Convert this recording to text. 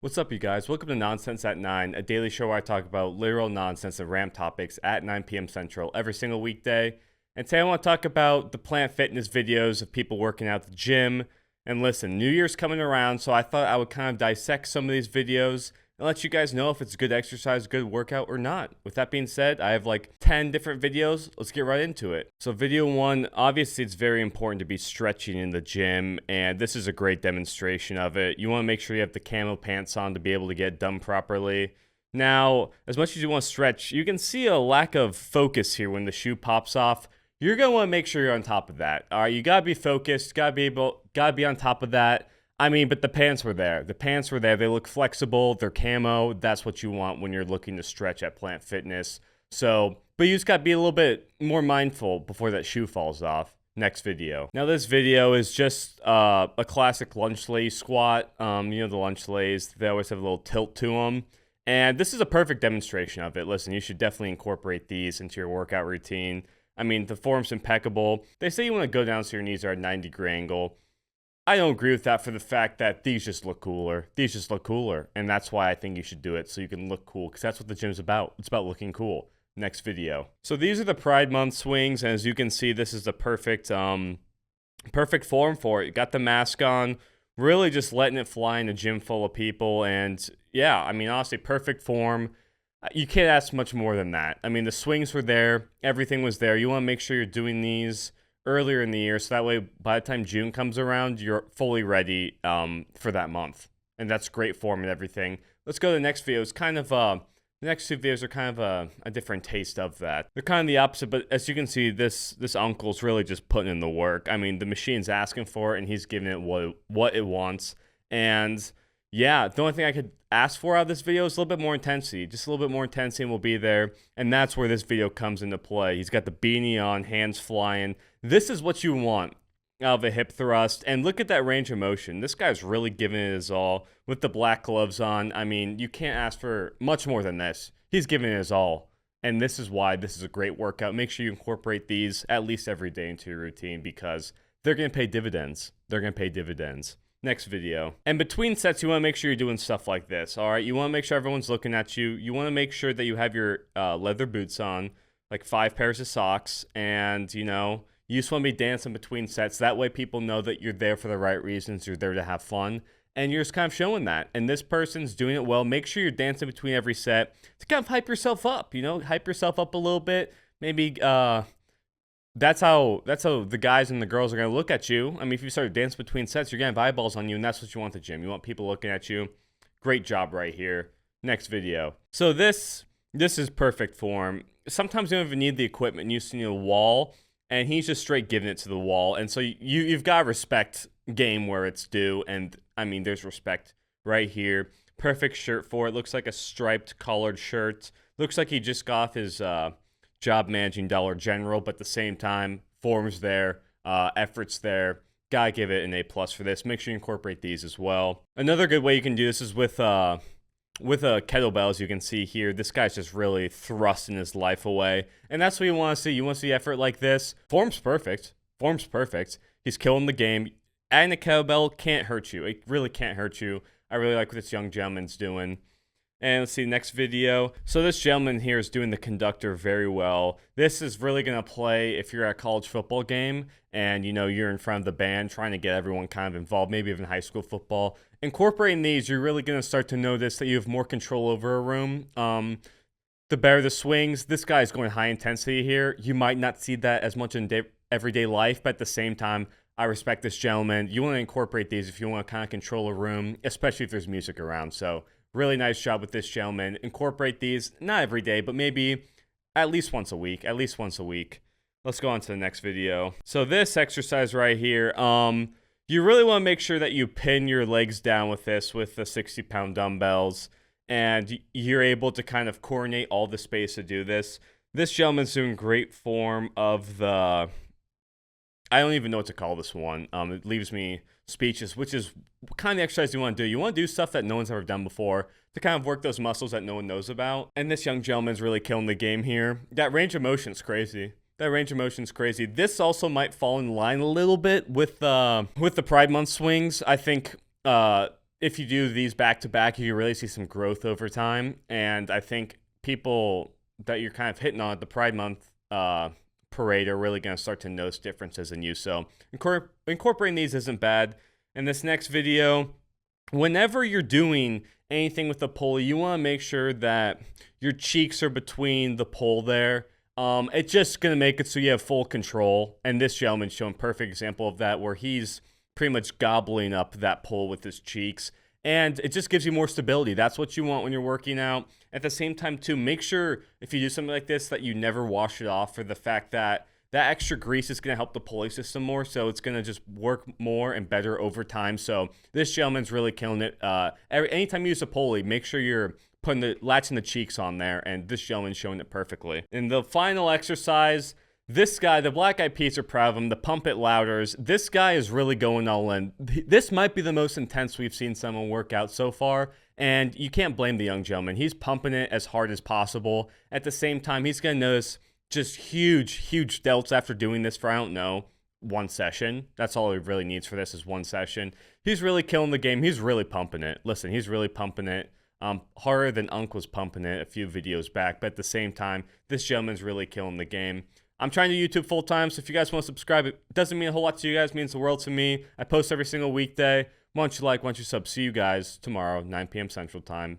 What's up, you guys? Welcome to Nonsense at 9, a daily show where I talk about literal nonsense and random topics at 9 p.m. Central every single weekday. And today I want to talk about the plant fitness videos of people working out at the gym. And listen, New Year's coming around, so I thought I would kind of dissect some of these videos and let you guys know if it's good exercise, good workout, or not. With that being said, I have like 10 different videos. Let's get right into it. So video one, obviously it's very important to be stretching in the gym, and this is a great demonstration of it. You want to make sure you have the camo pants on to be able to get it done properly. Now, as much as you want to stretch, you can see a lack of focus here when the shoe pops off. You're going to want to make sure you're on top of that. All right, you got to be focused, got to be on top of that. I mean, but the pants were there. The pants were there. They look flexible. They're camo. That's what you want when you're looking to stretch at Plant Fitness. So, but you just got to be a little bit more mindful before that shoe falls off. Next video. Now, this video is just a classic lunch lay squat. The lunch lays, they always have a little tilt to them. And this is a perfect demonstration of it. Listen, you should definitely incorporate these into your workout routine. I mean, the form's impeccable. They say you want to go down so your knees are at a 90-degree angle. I don't agree with that for the fact that these just look cooler. These just look cooler. And that's why I think you should do it, so you can look cool, because that's what the gym's about. It's about looking cool. Next video. So these are the Pride Month swings, and as you can see, this is the perfect form for it. You got the mask on, really just letting it fly in a gym full of people, and yeah, I mean, honestly, perfect form. You can't ask much more than that. I mean, the swings were there. Everything was there. You want to make sure you're doing these earlier in the year, so that way by the time June comes around, you're fully ready for that month. And that's great form and everything. Let's go to the next video. It's kind of the next two videos are kind of a different taste of that. They're kind of the opposite, but as you can see, this uncle's really just putting in the work. I mean, the machine's asking for it, and he's giving it what it wants. And yeah, the only thing I could ask for out of this video is a little bit more intensity. Just a little bit more intensity and we'll be there. And that's where this video comes into play. He's got the beanie on, hands flying. This is what you want out of a hip thrust. And look at that range of motion. This guy's really giving it his all with the black gloves on. I mean, you can't ask for much more than this. He's giving it his all. And this is why this is a great workout. Make sure you incorporate these at least every day into your routine, because they're going to pay dividends. They're going to pay dividends. Next video. And between sets, you want to make sure you're doing stuff like this, all right? You want to make sure everyone's looking at you. You want to make sure that you have your leather boots on, like 5 pairs of socks, and, you just want to be dancing between sets. That way people know that you're there for the right reasons. You're there to have fun, and you're just kind of showing that. And this person's doing it well. Make sure you're dancing between every set to kind of hype yourself up, hype yourself up a little bit. Maybe, That's how the guys and the girls are going to look at you. I mean, if you start dancing between sets, you're going to have eyeballs on you, and that's what you want at the gym. You want people looking at you. Great job right here. Next video. So this is perfect form. Sometimes you don't even need the equipment. You just need a wall, and he's just straight giving it to the wall. And so you've got to respect game where it's due, and I mean, there's respect right here. Perfect shirt for it. Looks like a striped collared shirt. Looks like he just got off his job managing Dollar General, but at the same time, form's there, effort's there. Gotta give it an A+ for this. Make sure you incorporate these as well. Another good way you can do this is with kettlebells. You can see here, this guy's just really thrusting his life away, and that's what you want to see. You want to see effort like this. Form's perfect. Form's perfect. He's killing the game. Adding a kettlebell can't hurt you. It really can't hurt you. I really like what this young gentleman's doing. And let's see, next video. So this gentleman here is doing the conductor very well. This is really going to play if you're at a college football game and, you're in front of the band trying to get everyone kind of involved, maybe even high school football. Incorporating these, you're really going to start to notice that you have more control over a room. The better the swings. This guy's going high intensity here. You might not see that as much in everyday life, but at the same time, I respect this gentleman. You want to incorporate these if you want to kind of control a room, especially if there's music around. So really nice job with this gentleman. Incorporate these, not every day, but maybe at least once a week. At least once a week. Let's go on to the next video. So this exercise right here, you really want to make sure that you pin your legs down with this, with the 60-pound dumbbells, and you're able to kind of coordinate all the space to do this. This gentleman's doing great form of the, I don't even know what to call this one. It leaves me speechless, which is kind of the exercise you want to do. You want to do stuff that no one's ever done before to kind of work those muscles that no one knows about. And this young gentleman's really killing the game here. That range of motion's crazy. That range of motion's crazy. This also might fall in line a little bit with the Pride Month swings. I think if you do these back to back, you can really see some growth over time. And I think people that you're kind of hitting on at the Pride Month parade are really going to start to notice differences in you. So incorporating these isn't bad. In this next video, whenever you're doing anything with the pulley, you want to make sure that your cheeks are between the pole there. It's just going to make it so you have full control. And this gentleman's showing a perfect example of that, where he's pretty much gobbling up that pole with his cheeks. And it just gives you more stability. That's what you want when you're working out. At the same time, too, make sure if you do something like this that you never wash it off, for the fact that that extra grease is going to help the pulley system more. So it's going to just work more and better over time. So this gentleman's really killing it. Anytime you use a pulley, make sure you're latching the cheeks on there. And this gentleman's showing it perfectly. In the final exercise, this guy, the Black Eyed Peas are proud of him, the Pump It Louders. This guy is really going all in. This might be the most intense we've seen someone work out so far, and you can't blame the young gentleman. He's pumping it as hard as possible. At the same time, he's going to notice just huge delts after doing this for, I don't know, one session. That's all he really needs for this, is one session. He's really killing the game. He's really pumping it. Listen, he's really pumping it. Harder than Unk was pumping it a few videos back, but at the same time, this gentleman's really killing the game. I'm trying to YouTube full time, so if you guys want to subscribe, it doesn't mean a whole lot to you guys. It means the world to me. I post every single weekday. Why don't you like, why don't you sub? See you guys tomorrow, 9 p.m. Central Time.